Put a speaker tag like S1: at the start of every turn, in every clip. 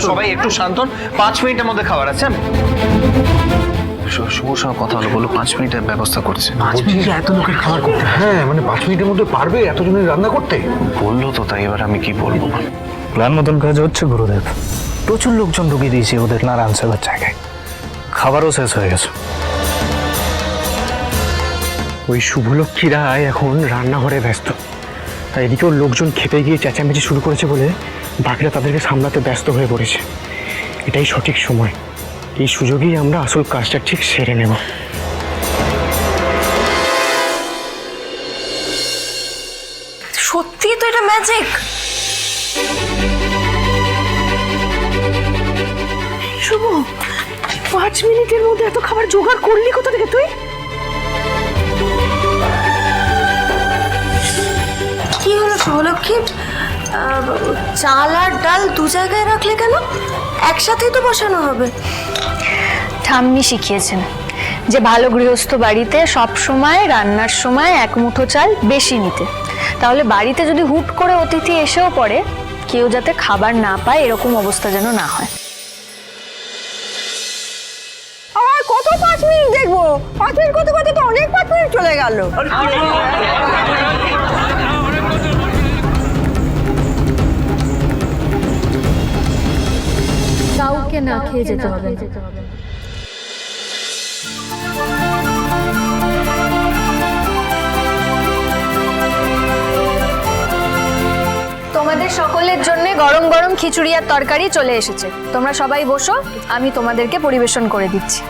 S1: সবাই একটু শান্ত হন। 5 মিনিটের মধ্যে খাবার আছে। শুভর সঙ্গে কথা হলো, বলো 5 মিনিটের ব্যবস্থা করছে।
S2: 5 মিনিটে এত লোকের খাবার করতে? হ্যাঁ, মানে 5 মিনিটের মধ্যে পারবে এতজনের রান্না করতে?
S1: বললো তো, তাই এবার আমি কি বলবো?
S3: প্ল্যান মতন কাজ হচ্ছে গুরুদেব। প্রচুর লোকজন ঢুকিয়ে দিয়েছি ওদের নারায়ণ সেবার জায়গায়। খাবারও শেষ হয়ে গেছে।
S2: ওই শুভলক্ষ্মীরা এখন রান্নাঘরে ব্যস্ত, তাই এদিকেও লোকজন খেতে গিয়ে চেঁচামেচি শুরু করেছে বলে বাকিরা তাদেরকে সামলাতে ব্যস্ত হয়ে পড়েছে। এটাই সঠিক সময়, এই সুযোগেই আমরা আসল কাজটা ঠিক সেরে নেব।
S4: সত্যি তো এটা ম্যাজিক।
S5: শুভ, 5 মিনিটের মধ্যে এত খাবার জোগাড় করলি কোথা থেকে তুই?
S4: কি হলো শুভলক্ষ্মী, চাল আর ডাল 2 জায়গায় রাখলে কেন? একসাথেই তো বসানো হবে।
S6: ঠাম্মি শিখিয়েছেন যে ভালো গৃহস্থ বাড়িতে সব সময় রান্নার সময় 1 মুঠো চাল বেশি নিতে। তাহলে বাড়িতে যদি হুট করে অতিথি এসেও পড়ে, কেউ যাতে খাবার না পায় এরকম অবস্থা যেন না হয়।
S5: আর কত 5 মিনিট দেখবো? 5 মিনিট করতে করতে তো অনেক 5 মিনিট চলে গেল।
S6: কাউকে না খেয়ে যেতে হবে। তোমাদের সকলের জন্য গরম গরম খিচুড়ি আর তরকারি চলে এসেছে। তোমরা সবাই বসো, আমি তোমাদেরকে পরিবেশন করে দিচ্ছি।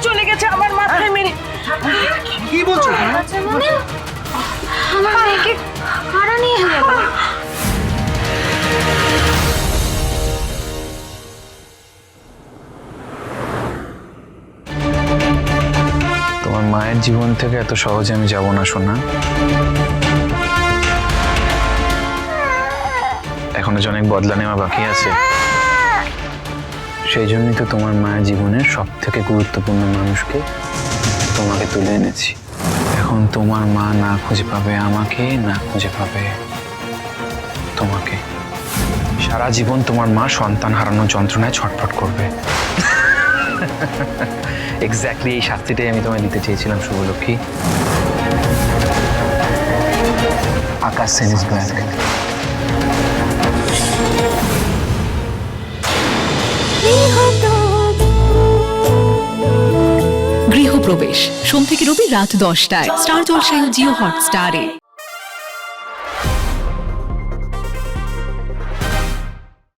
S5: চলে গেছে আমার মাথায় মেরে।
S1: কি বলছো?
S6: আমার মেয়েকে কারা নিয়ে গেল?
S1: তোমার মায়ের জীবন থেকে এত সহজে আমি যাব না সোনা। এখনো যে অনেক বদলা নেওয়া বাকি আছে। সেই জন্যই তো তোমার মায়ের জীবনের সব থেকে গুরুত্বপূর্ণ মানুষকে তোমাকে তুলে এনেছি। এখন তোমার মা না খুঁজে পাবে আমাকে, না খুঁজে পাবে তোমাকে। সারা জীবন তোমার মা সন্তান হারানোর যন্ত্রণায় ছটফট করবে। এক্স্যাক্টলি এই শাস্তিটাই আমি তোমায় দিতে চেয়েছিলাম শুভলক্ষ্মী। আকাশ সেন ইজ ব্যাক।
S7: গৃহপ্রবেশ সোম থেকে রবি রাত 10টায় স্টার জলসায় ও জিও হটস্টারে।